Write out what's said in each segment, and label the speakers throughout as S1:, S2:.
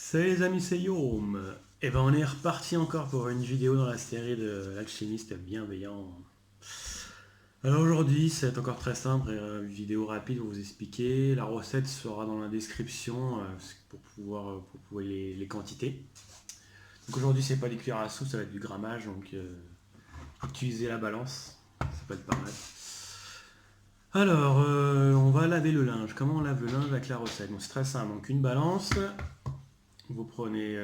S1: Salut les amis, c'est Yom. Et ben on est reparti encore pour une vidéo dans la série de l'alchimiste bienveillant. Alors aujourd'hui c'est encore très simple, une vidéo rapide pour vous expliquer. La recette sera dans la description pour pouvoir les quantités. Donc aujourd'hui c'est pas des cuillères à soupe, ça va être du grammage, donc utilisez la balance, ça peut être pas mal. Alors on va laver le linge. Comment on lave le linge avec la recette? Donc c'est très simple, donc une balance. Vous prenez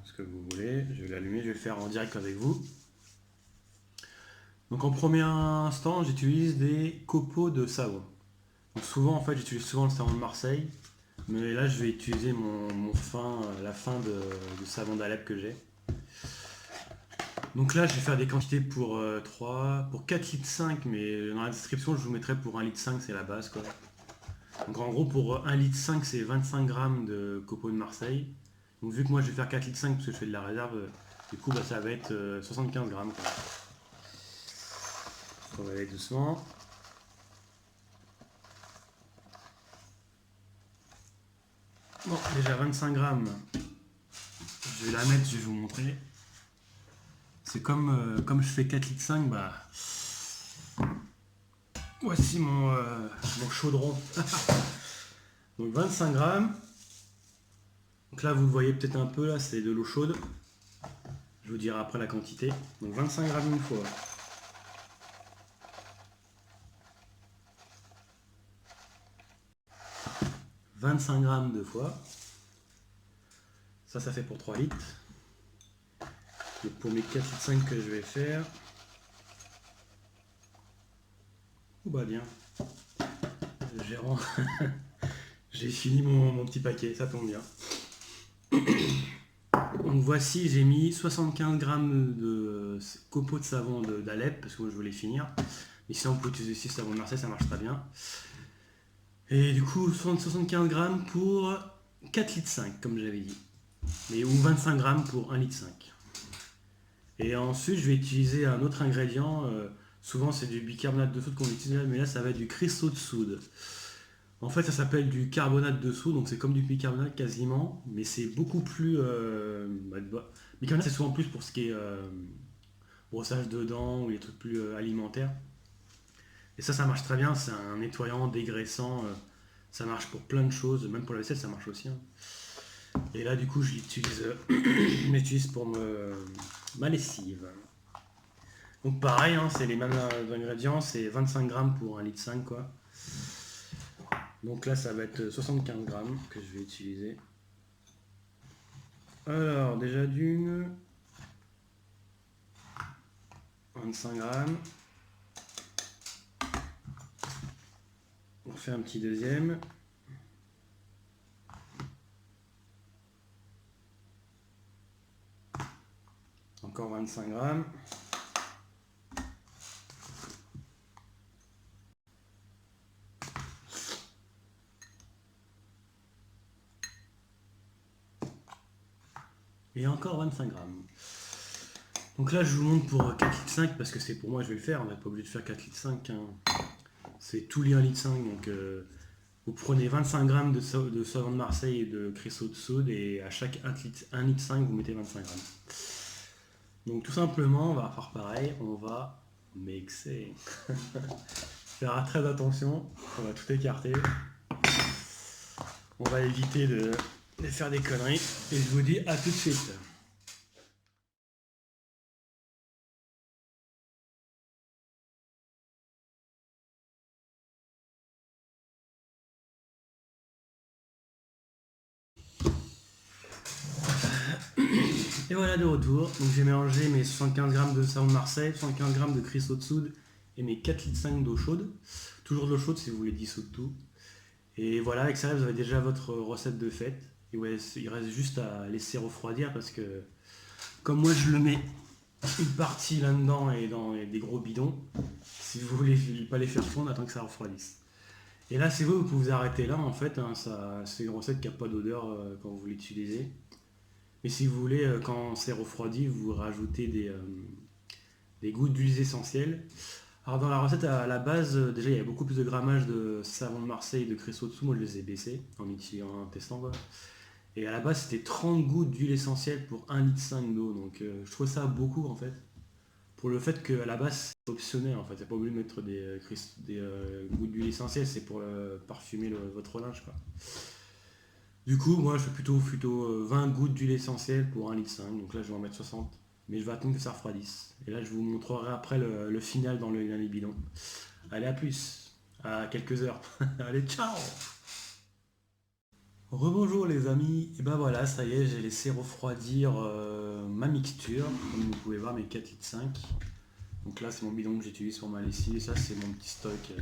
S1: ce que vous voulez, je vais l'allumer, je vais le faire en direct avec vous. Donc en premier instant, j'utilise des copeaux de savon. Donc souvent en fait, j'utilise souvent le savon de Marseille, mais là je vais utiliser mon fin, la fin de savon d'Alep que j'ai. Donc là je vais faire des quantités pour 3, pour 4 litres 5, mais dans la description je vous mettrai pour 1 litre 5, c'est la base quoi. Donc en gros pour 1 litre 5 c'est 25 grammes de copeaux de Marseille. Donc vu que moi je vais faire 4 litres 5 parce que je fais de la réserve, du coup bah, ça va être 75 grammes quoi. On va aller doucement. Bon, déjà 25 grammes. Je vais la mettre, je vais vous montrer. C'est comme je fais 4 litres 5, bah. Voici mon chaudron. Donc 25 grammes. Donc là vous le voyez peut-être un peu, là c'est de l'eau chaude. Je vous dirai après la quantité. Donc 25 grammes une fois. 25 grammes deux fois. Ça fait pour 3 litres. Donc pour mes 4 litres 5 que je vais faire. Oh bah bien. Le gérant. J'ai fini mon petit paquet, ça tombe bien. Donc voici, j'ai mis 75 grammes de copeaux de savon d'Alep, parce que moi je voulais finir. Mais sinon vous pouvez utiliser aussi le savon de Marseille, ça marche très bien. Et du coup 75 grammes pour 4 litres 5, comme j'avais dit. Ou 25 grammes pour 1 litre 5. Et ensuite je vais utiliser un autre ingrédient. Souvent c'est du bicarbonate de soude qu'on utilise, mais là ça va être du cristaux de soude. En fait, ça s'appelle du carbonate de soude, donc c'est comme du bicarbonate quasiment, mais c'est beaucoup plus. Bicarbonate, c'est souvent plus pour ce qui est brossage de dents ou les trucs plus alimentaires. Et ça marche très bien, c'est un nettoyant, dégraissant, ça marche pour plein de choses, même pour la vaisselle, ça marche aussi, hein. Et là, du coup, je l'utilise pour ma lessive. Donc pareil, hein, c'est les mêmes ingrédients, c'est 25 grammes pour 1 litre 5 quoi. Donc là, ça va être 75 grammes que je vais utiliser. Alors, déjà d'une, 25 grammes. On fait un petit deuxième. Encore 25 grammes. Et encore 25 grammes. Donc là, je vous montre pour 4 litres 5 parce que c'est pour moi, je vais le faire. On n'est pas obligé de faire 4 litres 5, hein. C'est tout lié 1 litre 5. Donc vous prenez 25 grammes de savon de Marseille et de cristaux de soude et à chaque 1 litre 5, vous mettez 25 grammes. Donc tout simplement, on va faire pareil. On va mixer. Faire très attention. On va tout écarter. On va éviter de faire des conneries. Et je vous dis à tout de suite. Et voilà de retour. Donc j'ai mélangé mes 75 grammes de savon de Marseille, 75 grammes de cristaux de soude et mes 4 litres 5 d'eau chaude. Toujours de l'eau chaude si vous voulez dissoudre tout. Et voilà, avec ça vous avez déjà votre recette de fête. Et ouais, il reste juste à laisser refroidir parce que comme moi je le mets une partie là-dedans et dans des gros bidons, si vous voulez pas les faire fondre, attends que ça refroidisse. Et là c'est vous pouvez vous arrêter là en fait, hein, c'est une recette qui n'a pas d'odeur quand vous l'utilisez. Mais si vous voulez, quand c'est refroidi, vous rajoutez des gouttes d'huiles essentielles. Alors dans la recette à la base, déjà il y a beaucoup plus de grammage de savon de Marseille et de cristaux dessous. Moi je les ai baissés en testant quoi. Et à la base, c'était 30 gouttes d'huile essentielle pour 1,5 litre d'eau. Donc je trouve ça beaucoup en fait. Pour le fait qu'à la base, c'est optionnel en fait. T'as pas obligé de mettre des gouttes d'huile essentielle, c'est pour parfumer votre linge quoi. Du coup, moi je fais plutôt 20 gouttes d'huile essentielle pour 1,5 litre. Donc là, je vais en mettre 60. Mais je vais attendre que ça refroidisse. Et là, je vous montrerai après le final dans les bidons. Allez, à plus. À quelques heures. Allez, ciao. Rebonjour les amis, et ben voilà, ça y est, j'ai laissé refroidir ma mixture, comme vous pouvez voir mes 4,5 litres. Donc là c'est mon bidon que j'utilise pour ma lessive, et ça c'est mon petit stock.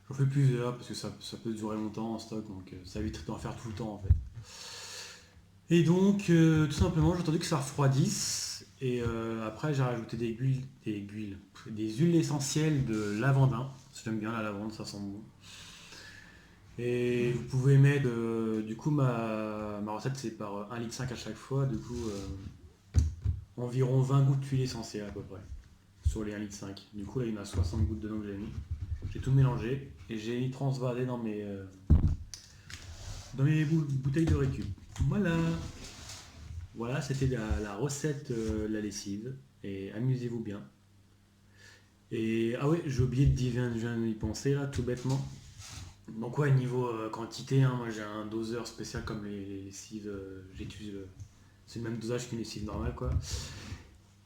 S1: J'en fais plusieurs parce que ça peut durer longtemps en stock, donc ça évite d'en faire tout le temps en fait. Et donc tout simplement j'ai attendu que ça refroidisse, et après j'ai rajouté des huiles essentielles de lavandin, parce que j'aime bien la lavande, ça sent bon. Et vous pouvez mettre, du coup ma recette c'est par 1,5 litre à chaque fois, du coup environ 20 gouttes d'huile essentielle à peu près, sur les 1,5 litre. Du coup là il y en a 60 gouttes dedans que j'ai mis. J'ai tout mélangé et j'ai transvasé dans mes bouteilles de récup. Voilà. Voilà, c'était la recette de la lessive. Et amusez-vous bien. Et ah ouais, j'ai oublié je viens d'y penser là, tout bêtement. Donc ouais, niveau quantité, hein, moi j'ai un doseur spécial comme les lessives, j'utilise c'est le même dosage qu'une lessive normale quoi.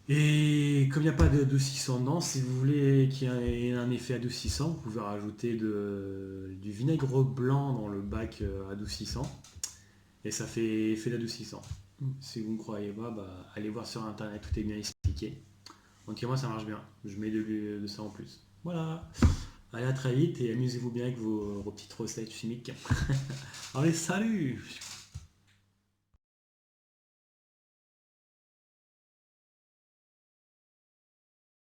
S1: Et comme il n'y a pas d'adoucissant dedans, si vous voulez qu'il y ait un effet adoucissant, vous pouvez rajouter du vinaigre blanc dans le bac adoucissant et ça fait effet d'adoucissant. Si vous ne croyez pas, bah, allez voir sur internet, tout est bien expliqué. En tout cas moi ça marche bien, je mets de ça en plus. Voilà. Allez, à très vite et amusez-vous bien avec vos petites recettes chimiques. Allez, salut!